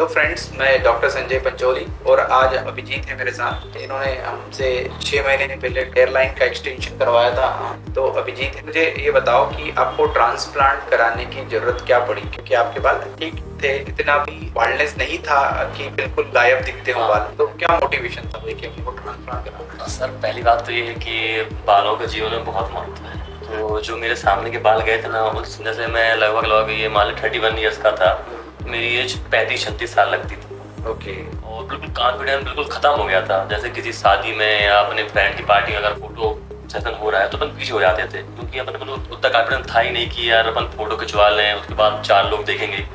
Friends, मैं doctor Sanjay Pancholi और आज अभिजीत है मेरे साथ। इन्होंने हमसे 6 महीने पहले हेयरलाइन का एक्सटेंशन करवाया था। तो अभिजीत, मुझे ये बताओ कि आपको ट्रांसप्लांट कराने की जरूरत क्या पड़ी, क्योंकि आपके बाल ठीक थे, इतना भी बाल्डनेस नहीं था कि बिल्कुल गायब दिखते हो बाल। तो क्या मोटिवेशन था कि आपको ट्रांसप्लांट कराना? सर, पहली बात तो ये है कि बालों का जीवन में बहुत महत्व है। तो जो मेरे सामने के बाल गए थे ना, उस जैसे मैं लगभग ये मान लो 31 ईयर्स का था, मेरी एज 35-36 साल लगती थी। ओके। और बिल्कुल कॉन्फिडेंस बिल्कुल खत्म हो गया था। जैसे किसी शादी में या अपने फ्रेंड की पार्टी में अगर फोटो सेशन हो रहा है तो अपन पीछे हो जाते थे, क्योंकि अपन को उतना कॉन्फिडेंस था ही नहीं कि यार अपन फोटो खिंचवा लें, उसके बाद 4 लोग देखेंगे।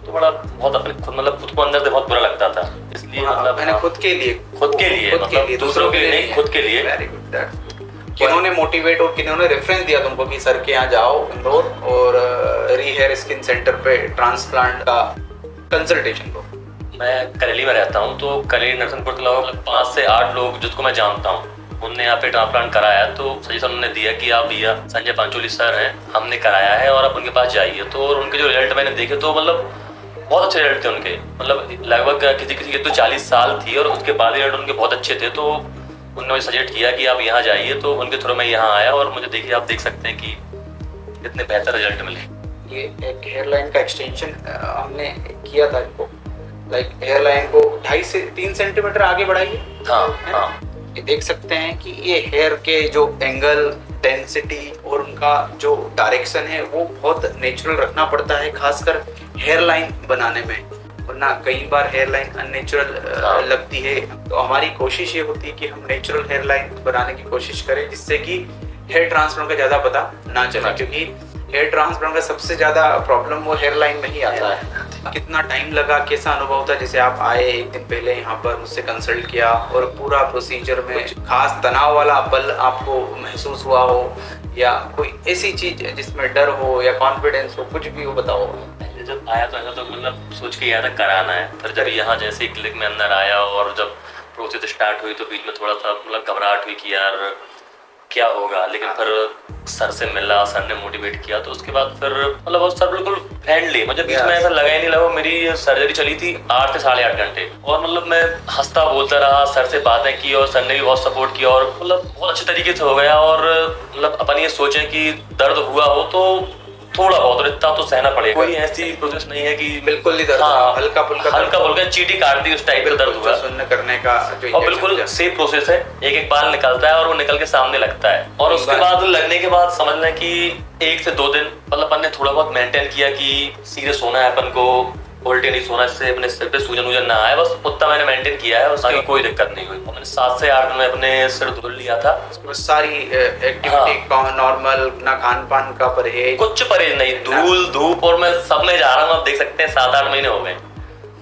तो बड़ा बहुत अपने खुद को अंदर से बहुत बुरा लगता था। इसलिए मैंने खुद के लिए मतलब दूसरों के लिए नहीं, खुद के लिए। Very good. किन्होंने मोटिवेट और किन्होंने रेफरेंस दिया तुमको कि सर के यहाँ जाओ इंदौर और री-हेयर स्किन सेंटर पे ट्रांसप्लांट का कंसल्टेशन लो? मैं करेली में रहता हूँ, तो करेली नरसिंहपुर के लगभग 5 से 8 लोग जिसको मैं जानता हूँ, उनने यहाँ पे ट्रांसप्लांट कराया। तो सजेशन उन्होंने दिया कि आप भैया संजय पंचोली सर हैं, हमने कराया है और आप उनके पास जाइए। तो और उनके जो रिजल्ट मैंने देखे तो मतलब बहुत अच्छे रिजल्ट थे उनके। मतलब लगभग किसी के तो 40 साल थी और उसके बाद रिजल्ट उनके बहुत अच्छे थे। तो उन्होंने सजेस्ट किया कि आप यहाँ जाइए, तो उनके थ्रू मैं यहाँ आया और मुझे देखिए, आप देख सकते हैं कि इतने बेहतर रिजल्ट मिले। ये एक हेयरलाइन का एक्सटेंशन हमने किया था इनको, लाइक हेयरलाइन को 2.5 से 3 सेंटीमीटर आगे बढ़ाइए। हाँ। ये देख सकते हैं कि ये हेयर के जो एंगल, डेंसिटी और उनका जो डायरेक्शन है वो बहुत नेचुरल रखना पड़ता है, खासकर हेयरलाइन बनाने में, वरना कई बार हेयरलाइन अननेचुरल लगती है। तो हमारी कोशिश ये होती है कि हम नेचुरल हेयरलाइन बनाने की कोशिश करें, जिससे कि हेयर ट्रांसप्लांट का ज्यादा पता ना चले, क्योंकि हेयर ट्रांसप्लांट का सबसे ज्यादा प्रॉब्लम वो हेयरलाइन में ही आता है। कितना टाइम लगा, कैसा अनुभव था? जैसे आप आए 1 दिन पहले यहाँ पर, मुझसे कंसल्ट किया और पूरा प्रोसीजर में कुछ खास तनाव वाला पल आपको महसूस हुआ हो, या कोई ऐसी चीज जिसमें डर हो या कॉन्फिडेंस हो, कुछ भी हो, बताओ। जब आया तो ऐसा तो मतलब सोच के आया था कराना है। फिर जब यहाँ जैसे ही क्लिनिक में अंदर आया और जब प्रोसेस स्टार्ट हुई तो बीच में थोड़ा सा मतलब घबराहट हुई कि यार क्या होगा, लेकिन फिर सर से मिला, सर ने मोटिवेट किया। तो उसके बाद फिर मतलब सर बिल्कुल फ्रेंडली, मुझे बीच में ऐसा लगा ही नहीं लगा। मेरी सर्जरी चली थी 8 से 8.5 घंटे और मतलब मैं हंसता बोलता रहा, सर से बातें की और सर ने भी बहुत सपोर्ट किया और मतलब बहुत अच्छे तरीके से हो गया। और मतलब अपन ये सोचें कि दर्द हुआ हो तो थोड़ा बहुत, इतना तो सहना पड़ेगा। कोई ऐसी प्रोसेस नहीं है कि बिल्कुल नहीं दर्द। हल्का फुल्का चीटी काट दी, उस टाइप का दर्द हुआ। सुन्न करने का जो और बिल्कुल सेफ प्रोसेस है। एक बाल निकलता है और वो निकल के सामने लगता है, और उसके बाद लगने के बाद समझ लें कि 1 से 2 दिन मतलब अपन ने थोड़ा बहुत मेंटेन किया कि सीरियस सोना है, अपन को उल्टे नहीं सोना, इससे अपने सिर पे सूजन ना आए, बस उतना मैंने मेंटेन किया है। उसकी कोई दिक्कत नहीं हुई। मैंने 7 से 8 दिन में अपने सिर धुल लिया था। सारी एक्टिविटी नॉर्मल, ना खान पान का परहेज, कुछ परहेज नहीं, धूल धूप, और मैं सब में जा रहा हूँ। आप देख सकते हैं 7-8 महीने हो गए,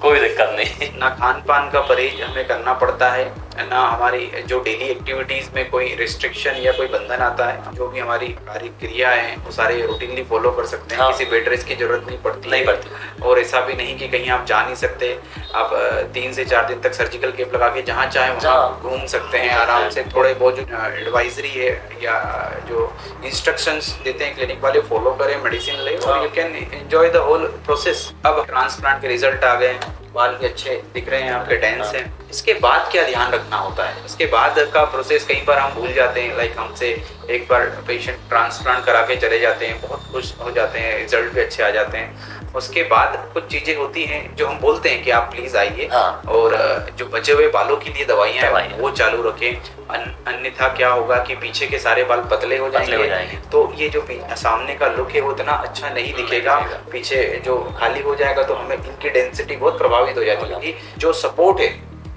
कोई दिक्कत नहीं। ना खान पान का परहेज हमें करना पड़ता है, ना हमारी जो डेली एक्टिविटीज में कोई रिस्ट्रिक्शन या कोई बंधन आता है। जो भी हमारी कार्य क्रिया है वो सारे रूटीनली फॉलो कर सकते हैं। किसी बेड रेस्ट की जरूरत नहीं पड़ती। और ऐसा भी नहीं कि कहीं आप जा नहीं सकते। आप 3 से 4 दिन तक सर्जिकल केप लगा के जहाँ चाहे वहाँ घूम सकते हैं आराम से। थोड़े बहुत जो एडवाइजरी है या जो इंस्ट्रक्शंस देते हैं क्लिनिक वाले, फॉलो करें, मेडिसिन ले और you can enjoy the whole process. अब ट्रांसप्लांट के रिजल्ट आ गए, बाल भी अच्छे दिख रहे हैं, आपके डेंस हैं। इसके बाद क्या ध्यान रखना होता है? इसके बाद का प्रोसेस कई बार हम भूल जाते हैं। लाइक हमसे एक बार पेशेंट ट्रांसप्लांट करा के चले जाते हैं, बहुत खुश हो जाते हैं, रिजल्ट भी अच्छे आ जाते हैं। उसके बाद कुछ चीजें होती हैं जो हम बोलते हैं कि आप प्लीज आइए और जो बचे हुए बालों के लिए दवाइयां हैं वो चालू रखें। अन्यथा क्या होगा कि पीछे के सारे बाल पतले हो जाएंगे। तो ये जो सामने का लुक है वो इतना अच्छा नहीं दिखेगा, पीछे जो खाली हो जाएगा तो हमें इनकी डेंसिटी बहुत प्रभावित हो जाती है। क्योंकि जो सपोर्ट है,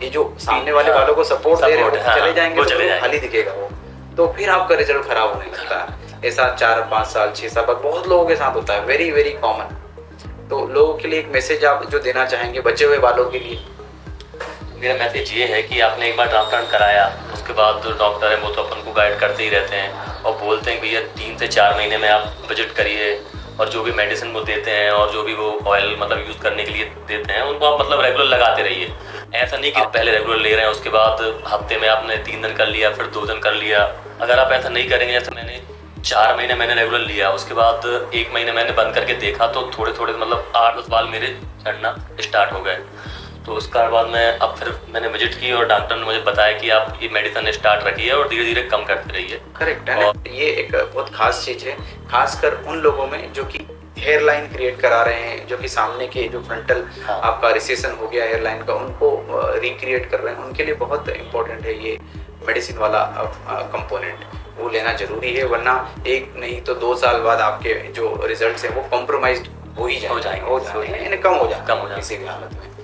ये जो सामने वाले बालों को सपोर्ट दे रहे हैं, चले जाएंगे तो खाली दिखेगा वो, तो फिर आपका रिजल्ट खराब होने लगता है। ऐसा 4-5 साल 6 साल बाद बहुत लोगों के साथ होता है, वेरी वेरी कॉमन। तो लोगों के लिए एक मैसेज आप जो देना चाहेंगे बचे हुए बालों के लिए? मेरा मैसेज ये है कि आपने एक बार ट्रांसप्लांट कराया, उसके बाद जो डॉक्टर है वो तो अपन को गाइड करते ही रहते हैं और बोलते हैं भैया 3 से 4 महीने में आप विजिट करिए और जो भी मेडिसिन वो देते हैं और जो भी वो ऑयल मतलब यूज़ करने के लिए देते हैं उनको आप मतलब रेगुलर लगाते रहिए। ऐसा नहीं कि पहले रेगुलर ले रहे हैं उसके बाद हफ्ते में आपने 3 दिन कर लिया, फिर 2 दिन कर लिया। अगर आप ऐसा नहीं करेंगे, जैसे मैंने 4 महीने मैंने रेगुलर लिया, उसके बाद 1 महीने मैंने बंद करके देखा तो थोड़े थोड़े मतलब 8-10 बाल मेरे झड़ना स्टार्ट हो गए। तो उसके बाद फिर मैंने विजिट की और डॉक्टर ने मुझे बताया कि आप ये मेडिसिन स्टार्ट रखिए और धीरे धीरे कम करते रहिए। करेक्ट है ना, ये एक बहुत खास चीज है, खासकर उन लोगों में जो कि हेयर लाइन क्रिएट करा रहे हैं, जो कि सामने के जो फ्रंटल आपका रिसेशन हो गया हेयर लाइन का, उनको रिक्रिएट कर रहे हैं, उनके लिए बहुत इंपॉर्टेंट है ये मेडिसिन वाला कंपोनेंट, वो लेना जरूरी है, वरना 1 नहीं तो 2 साल बाद आपके जो रिजल्ट्स हैं वो कॉम्प्रोमाइज्ड हो जाएंगे, कम हो जाएंगे किसी भी हालत में।